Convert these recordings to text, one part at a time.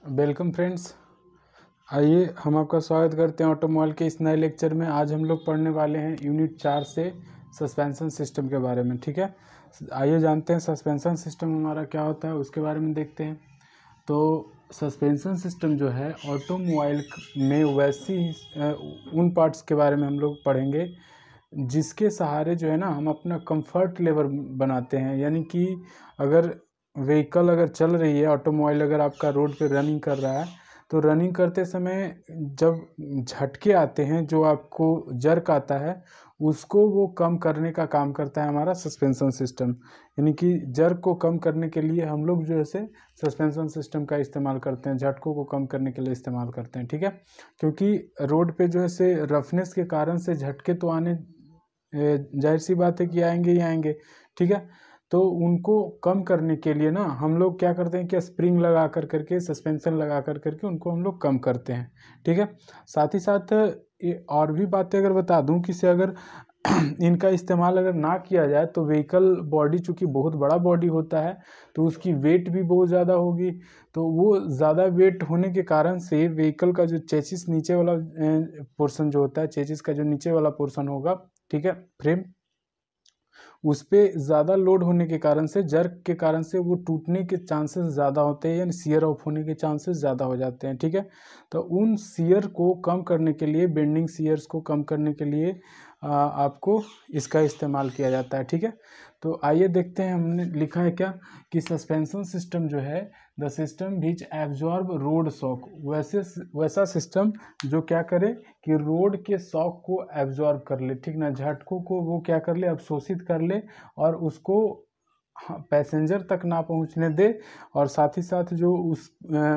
Welcome friends. आइए हम आपका स्वागत करते हैं ऑटोमोबाइल के इस नए लेक्चर में। आज हम लोग पढ़ने वाले हैं यूनिट 4 से सस्पेंशन सिस्टम के बारे में। ठीक है, आइए जानते हैं सस्पेंशन सिस्टम हमारा क्या होता है, उसके बारे में देखते हैं। तो सस्पेंशन सिस्टम जो है ऑटोमोबाइल में वैसी उन पार्ट्स के बारे में हम लोग पढ़ेंगे जिसके सहारे जो है ना हम अपना कंफर्ट लेवल बनाते हैं। यानी कि अगर व्हीकल अगर चल रही है, ऑटोमोबाइल अगर आपका रोड पे रनिंग कर रहा है, तो रनिंग करते समय जब झटके आते हैं, जो आपको जर्क आता है, उसको वो कम करने का काम करता है हमारा सस्पेंशन सिस्टम। यानी कि जर्क को कम करने के लिए हम लोग जो है से सस्पेंशन सिस्टम का इस्तेमाल करते हैं, झटकों को कम करने के लिए इस्तेमाल करते हैं। ठीक है, क्योंकि रोड पे जो है से रफनेस के कारण से झटके तो आने जाहिर सी बात है कि आएंगे ही आएंगे। ठीक है, तो उनको कम करने के लिए ना हम लोग क्या करते हैं कि स्प्रिंग लगा कर करके, सस्पेंशन लगा कर करके उनको हम लोग कम करते हैं। ठीक है, साथ ही साथ और भी बातें अगर बता दूं कि से अगर इनका इस्तेमाल अगर ना किया जाए तो व्हीकल बॉडी चूँकि बहुत बड़ा बॉडी होता है, तो उसकी वेट भी बहुत ज़्यादा होगी। तो वो ज़्यादा वेट होने के कारण से व्हीकल का जो चेसिस नीचे वाला पोर्शन जो होता है, चेसिस का जो नीचे वाला पोर्शन होगा, ठीक है, फ्रेम, उस पर ज़्यादा लोड होने के कारण से, जर्क के कारण से वो टूटने के चांसेस ज़्यादा होते हैं, यानी शियर ऑफ होने के चांसेस ज़्यादा हो जाते हैं। ठीक है, तो उन शियर को कम करने के लिए, बेंडिंग शियर्स को कम करने के लिए आपको इसका इस्तेमाल किया जाता है। ठीक है, तो आइए देखते हैं हमने लिखा है क्या कि सस्पेंशन सिस्टम जो है, the system which absorb road shock, वैसा सिस्टम जो क्या करे कि रोड के शॉक को एब्जॉर्ब कर ले। ठीक ना, झटकों को वो क्या कर ले, अवशोषित कर ले और उसको पैसेंजर तक ना पहुंचने दे, और साथ ही साथ जो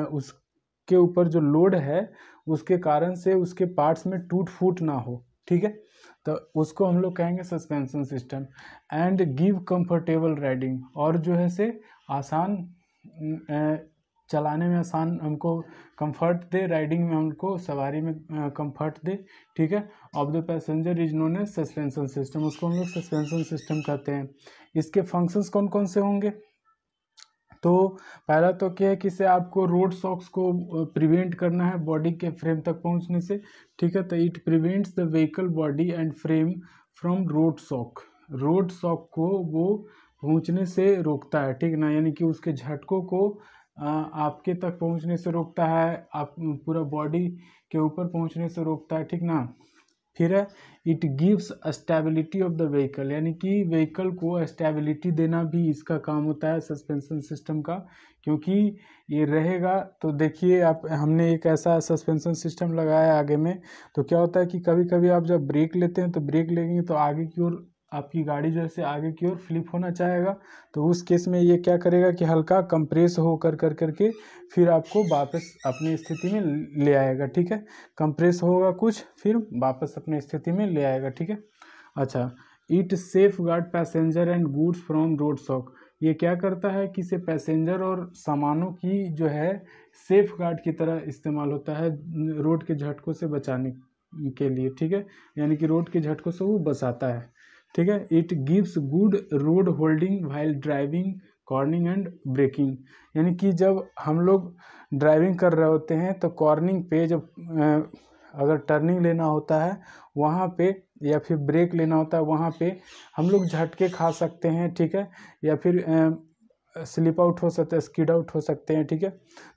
उसके ऊपर जो लोड है उसके कारण से उसके पार्ट्स में टूट फूट ना हो। ठीक है, तो उसको हम लोग कहेंगे suspension system. And give comfortable riding, और जो है से आसान चलाने में आसान हमको कंफर्ट दे, राइडिंग में हमको सवारी में कंफर्ट दे। ठीक है, of the passenger is known as suspension system, उसको हम लोग सस्पेंशन सिस्टम कहते हैं। इसके फंक्शंस कौन कौन से होंगे? तो पहला तो क्या है कि से आपको रोड शॉक्स को प्रिवेंट करना है बॉडी के फ्रेम तक पहुंचने से। ठीक है, तो it prevents the vehicle body and frame from road shock, road shock को वो पहुंचने से रोकता है। ठीक ना, यानी कि उसके झटकों को आपके तक पहुंचने से रोकता है, आप पूरा बॉडी के ऊपर पहुंचने से रोकता है। ठीक ना, फिर है it gives stability of the vehicle, यानी कि व्हीकल को स्टेबिलिटी देना भी इसका काम होता है सस्पेंशन सिस्टम का। क्योंकि ये रहेगा तो देखिए, आप हमने एक ऐसा सस्पेंशन सिस्टम लगाया है आगे में, तो क्या होता है कि कभी कभी आप जब ब्रेक लेते हैं तो ब्रेक लेंगे तो आगे की ओर आपकी गाड़ी जो है आगे की ओर फ्लिप होना चाहेगा, तो उस केस में ये क्या करेगा कि हल्का कंप्रेस हो कर करके फिर आपको वापस अपनी स्थिति में ले आएगा। ठीक है, कंप्रेस होगा कुछ, फिर वापस अपनी स्थिति में ले आएगा। ठीक है, अच्छा, it safe guard passenger and goods from road shock, ये क्या करता है कि इसे पैसेंजर और सामानों की जो है सेफ गार्ड की तरह इस्तेमाल होता है रोड के झटकों से बचाने के लिए। ठीक है, यानी कि रोड के झटकों से वो बचाता है। ठीक है, it gives good road holding while driving, cornering and braking, यानी कि जब हम लोग ड्राइविंग कर रहे होते हैं तो कॉर्निंग पे जब अगर टर्निंग लेना होता है वहाँ पे, या फिर ब्रेक लेना होता है वहाँ पे हम लोग झटके खा सकते हैं। ठीक है, या फिर स्लिप आउट हो सकता है, स्किड आउट हो सकते हैं। ठीक है,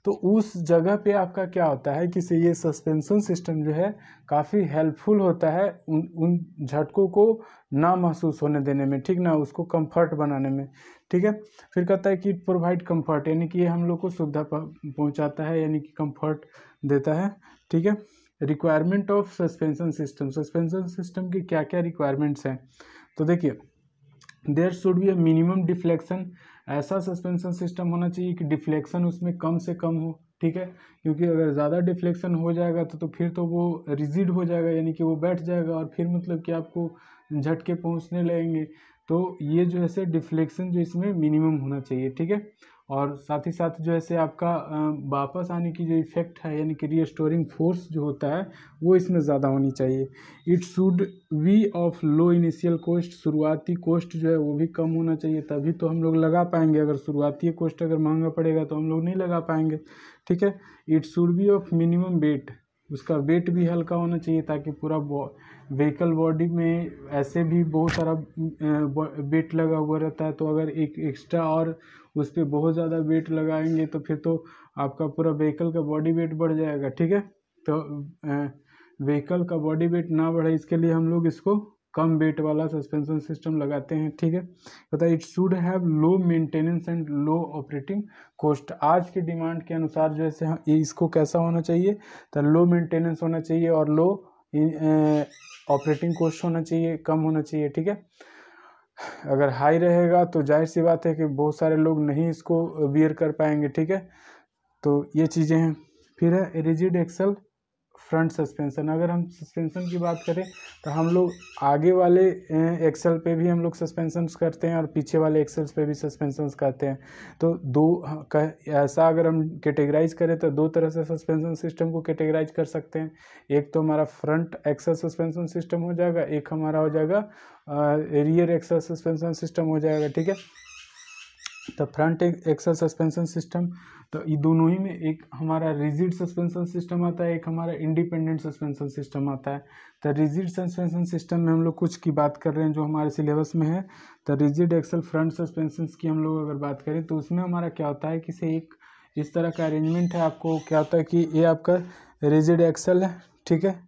तो उस जगह पे आपका क्या होता है कि से ये सस्पेंशन सिस्टम जो है काफ़ी हेल्पफुल होता है उन झटकों को ना महसूस होने देने में। ठीक ना, उसको कंफर्ट बनाने में। ठीक है, फिर कहता है कि प्रोवाइड कंफर्ट, यानी कि ये हम लोग को सुविधा पहुंचाता है, यानी कि कंफर्ट देता है। ठीक है, requirement of suspension system, suspension system की क्या क्या रिक्वायरमेंट्स हैं? तो देखिए, there should be a minimum deflection, ऐसा सस्पेंशन सिस्टम होना चाहिए कि डिफ्लेक्शन उसमें कम से कम हो। ठीक है, क्योंकि अगर ज़्यादा डिफ्लेक्शन हो जाएगा तो फिर तो वो रिजिड हो जाएगा, यानी कि वो बैठ जाएगा और फिर मतलब कि आपको झटके पहुंचने लगेंगे। तो ये जो है से डिफ्लेक्शन जो इसमें मिनिमम होना चाहिए। ठीक है, और साथ ही साथ जो है आपका वापस आने की जो इफेक्ट है यानी कि रीस्टोरिंग फोर्स जो होता है वो इसमें ज़्यादा होनी चाहिए। It should be of low initial cost, शुरुआती कॉस्ट जो है वो भी कम होना चाहिए, तभी तो हम लोग लगा पाएंगे। अगर शुरुआती कॉस्ट अगर महंगा पड़ेगा तो हम लोग नहीं लगा पाएंगे, ठीक है। It should be of minimum weight, उसका वेट भी हल्का होना चाहिए ताकि पूरा व्हीकल बॉडी में ऐसे भी बहुत सारा वेट लगा हुआ रहता है, तो अगर एक एक्स्ट्रा और उस पर बहुत ज़्यादा वेट लगाएंगे तो फिर तो आपका पूरा व्हीकल का बॉडी वेट बढ़ जाएगा, ठीक है। तो व्हीकल का बॉडी वेट ना बढ़े इसके लिए हम लोग इसको कम वेट वाला सस्पेंशन सिस्टम लगाते हैं, ठीक है। पता it should have low maintenance and low operating cost. आज की डिमांड के अनुसार जो है इसको कैसा होना चाहिए, तो लो मेंटेनेंस होना चाहिए और लो ऑपरेटिंग कॉस्ट होना चाहिए, कम होना चाहिए, ठीक है। अगर हाई रहेगा तो जाहिर सी बात है कि बहुत सारे लोग नहीं इसको बियर कर पाएंगे, ठीक है। तो ये चीज़ें हैं। फिर है रिजिड एक्सल फ्रंट सस्पेंशन। अगर हम सस्पेंशन की बात करें तो हम लोग आगे वाले एक्सल पे भी हम लोग सस्पेंशन करते हैं और पीछे वाले एक्सल्स पे भी सस्पेंशन करते हैं। तो ऐसा अगर हम कैटेगराइज करें तो दो तरह से सस्पेंशन सिस्टम को कैटेगराइज कर सकते हैं। एक तो हमारा फ्रंट एक्सल सस्पेंशन सिस्टम हो जाएगा, एक हमारा हो जाएगा रियर एक्सल सस्पेंशन सिस्टम हो जाएगा, ठीक है। तो फ्रंट एक्सल सस्पेंशन सिस्टम, तो ये दोनों ही में एक हमारा रिजिड सस्पेंशन सिस्टम आता है, एक हमारा इंडिपेंडेंट सस्पेंशन सिस्टम आता है। तो रिजिड सस्पेंशन सिस्टम में हम लोग कुछ की बात कर रहे हैं जो हमारे सिलेबस में है। तो रिजिड एक्सल फ्रंट सस्पेंशन की हम लोग अगर बात करें तो उसमें हमारा क्या होता है कि से एक इस तरह का अरेंजमेंट है। आपको क्या होता है कि ये आपका रिजिड एक्सल है, ठीक है,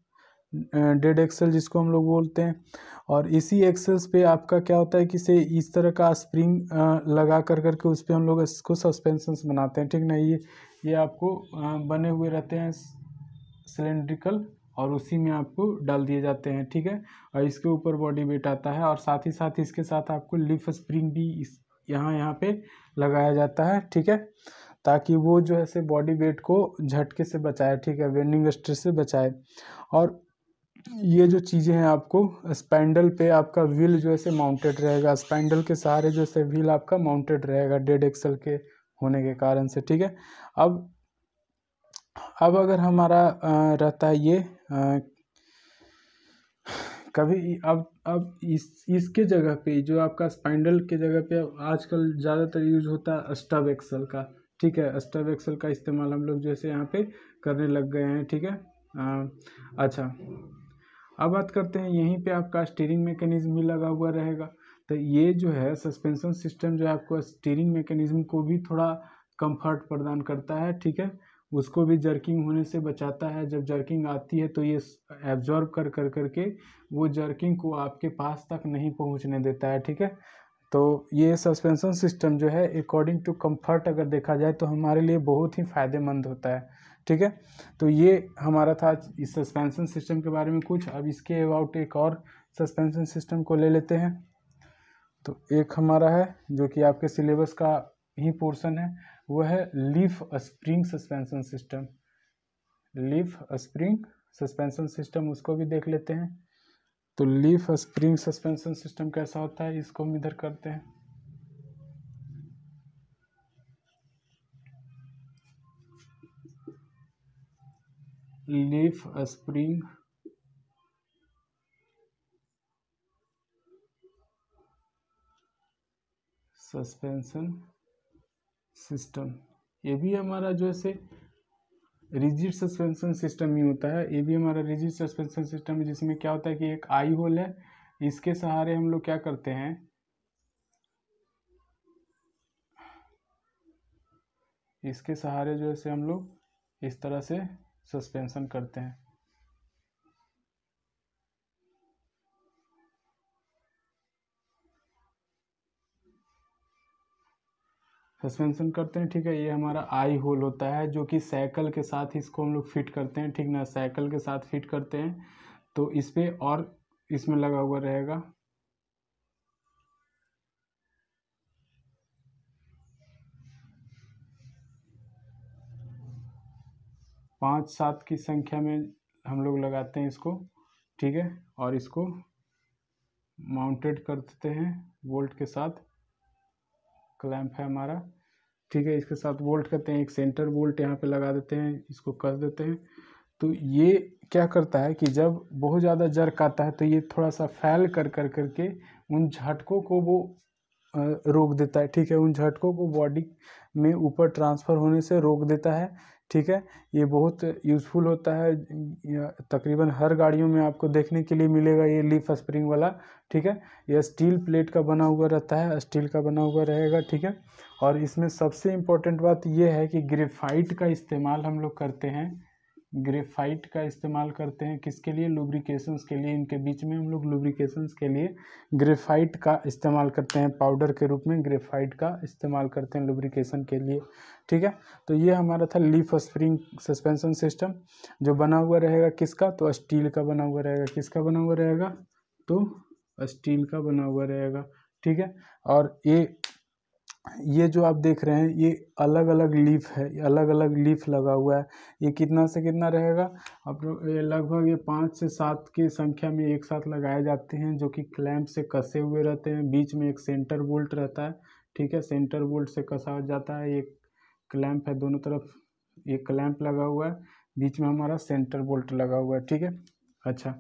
डेड एक्सल जिसको हम लोग बोलते हैं। और इसी एक्सेल्स पे आपका क्या होता है कि से इस तरह का स्प्रिंग लगा कर करके उस पर हम लोग इसको सस्पेंशंस बनाते हैं, ठीक ना। ये आपको बने हुए रहते हैं सिलेंड्रिकल और उसी में आपको डाल दिए जाते हैं, ठीक है। और इसके ऊपर बॉडी वेट आता है और साथ ही साथ इसके साथ आपको लिफ स्प्रिंग भी इस यहाँ पे लगाया जाता है, ठीक है, ताकि वो जो है से बॉडी वेट को झटके से बचाए, ठीक है, बेंडिंग स्ट्रेस से बचाए। और ये जो चीज़ें हैं आपको स्पैंडल पे आपका व्हील जो है माउंटेड रहेगा, स्पैंडल के सहारे जो है व्हील आपका माउंटेड रहेगा डेड एक्सल के होने के कारण से, ठीक है। अब अगर हमारा रहता है ये कभी अब इसके जगह पे जो आपका स्पाइंडल के जगह पे आजकल ज़्यादातर यूज होता है स्टब एक्सल का, ठीक है। स्टब एक्सल का इस्तेमाल हम लोग जैसे यहाँ पे करने लग गए हैं, ठीक है। अच्छा, अब बात करते हैं यहीं पे आपका स्टीयरिंग मैकेनिज्म भी लगा हुआ रहेगा। तो ये जो है सस्पेंशन सिस्टम जो है आपको स्टीयरिंग मैकेनिज्म को भी थोड़ा कंफर्ट प्रदान करता है, ठीक है, उसको भी जर्किंग होने से बचाता है। जब जर्किंग आती है तो ये एब्जॉर्ब कर कर करके वो जर्किंग को आपके पास तक नहीं पहुंचने देता है, ठीक है। तो ये सस्पेंशन सिस्टम जो है अकॉर्डिंग टू कंफर्ट अगर देखा जाए तो हमारे लिए बहुत ही फ़ायदेमंद होता है, ठीक है। तो ये हमारा था इस सस्पेंशन सिस्टम के बारे में कुछ। अब इसके अबाउट एक और सस्पेंशन सिस्टम को ले लेते हैं। तो एक हमारा है जो कि आपके सिलेबस का ही पोर्शन है, वो है leaf spring suspension system. Leaf spring suspension system उसको भी देख लेते हैं। तो लीफ स्प्रिंग सस्पेंशन सिस्टम कैसा होता है इसको हम इधर करते हैं। लीफ स्प्रिंग सस्पेंशन सिस्टम, ये भी हमारा जो है रिजिड सस्पेंशन सिस्टम ही होता है। ये भी हमारा रिजिड सस्पेंशन सिस्टम है जिसमें क्या होता है कि एक आई होल है, इसके सहारे हम लोग क्या करते हैं, इसके सहारे जो है हम लोग इस तरह से सस्पेंशन करते हैं। सस्पेंशन करते हैं, ठीक है। ये हमारा आई होल होता है जो कि साइकिल के साथ इसको हम लोग फिट करते हैं, ठीक ना, साइकिल के साथ फिट करते हैं। तो इस पे और इसमें लगा हुआ रहेगा 5-7 की संख्या में हम लोग लगाते हैं इसको, ठीक है। और इसको माउंटेड कर देते हैं बोल्ट के साथ, क्लैंप है हमारा। ठीक है, इसके साथ बोल्ट करते हैं, एक सेंटर बोल्ट यहाँ पे लगा देते हैं, इसको कस देते हैं। तो ये क्या करता है कि जब बहुत ज़्यादा जर्क आता है तो ये थोड़ा सा फैल कर कर करके उन झटकों को वो रोक देता है। ठीक है, उन झटकों को बॉडी में ऊपर ट्रांसफ़र होने से रोक देता है। ठीक है, ये बहुत यूज़फुल होता है, तकरीबन हर गाड़ियों में आपको देखने के लिए मिलेगा ये लीफ स्प्रिंग वाला। ठीक है, यह स्टील प्लेट का बना हुआ रहता है, स्टील का बना हुआ रहेगा। ठीक है, और इसमें सबसे इम्पोर्टेंट बात यह है कि ग्रेफाइट का इस्तेमाल हम लोग करते हैं। ग्रेफाइट का इस्तेमाल करते हैं किसके लिए? लुब्रिकेशंस के लिए। इनके बीच में हम लोग लुब्रिकेशंस के लिए ग्रेफाइट का इस्तेमाल करते हैं, पाउडर के रूप में ग्रेफाइट का इस्तेमाल करते हैं लुब्रिकेशन के लिए। ठीक है, तो ये हमारा था लीफ स्प्रिंग सस्पेंशन सिस्टम, जो बना हुआ रहेगा किसका? तो स्टील का बना हुआ रहेगा। किसका बना हुआ रहेगा? तो स्टील का बना हुआ रहेगा। ठीक है, और ये जो आप देख रहे हैं ये अलग अलग लीफ है, ये अलग अलग लीफ लगा हुआ है। ये कितना से कितना रहेगा? आप लोग ये लगभग ये 5 से 7 की संख्या में एक साथ लगाए जाते हैं, जो कि क्लैंप से कसे हुए रहते हैं। बीच में एक सेंटर बोल्ट रहता है। ठीक है, सेंटर बोल्ट से कसा जाता है। एक क्लैंप है, दोनों तरफ एक क्लैंप लगा हुआ है, बीच में हमारा सेंटर बोल्ट लगा हुआ है। ठीक है, अच्छा,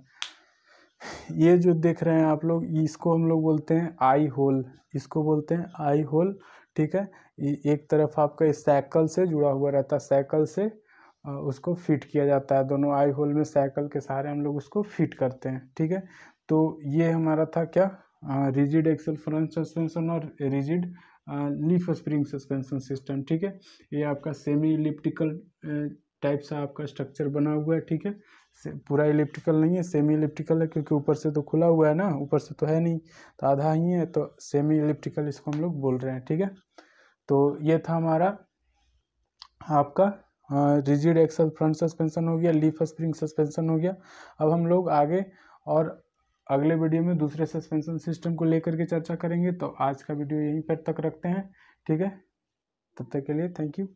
ये जो देख रहे हैं आप लोग, इसको हम लोग बोलते हैं आई होल, इसको बोलते हैं आई होल। ठीक है, एक तरफ आपका इस साइकिल से जुड़ा हुआ रहता है, साइकिल से उसको फिट किया जाता है। दोनों आई होल में साइकिल के सहारे हम लोग उसको फिट करते हैं। ठीक है, तो ये हमारा था क्या? रिजिड एक्सल फ्रंट सस्पेंशन और rigid leaf spring suspension system. ठीक है, ये आपका सेमी इलिप्टिकल टाइप सा आपका स्ट्रक्चर बना हुआ है। ठीक है, पूरा इलिप्टिकल नहीं है, सेमी इलिप्टिकल है, क्योंकि ऊपर से तो खुला हुआ है ना, ऊपर से तो है नहीं, तो आधा ही है, तो सेमी इलिप्टिकल इसको हम लोग बोल रहे हैं। ठीक है, तो ये था हमारा आपका रिजिड एक्सल फ्रंट सस्पेंशन हो गया, लीफ स्प्रिंग सस्पेंशन हो गया। अब हम लोग आगे और अगले वीडियो में दूसरे सस्पेंशन सिस्टम को लेकर के चर्चा करेंगे। तो आज का वीडियो यहीं पर तक रखते हैं। ठीक है, तब तक के लिए थैंक यू।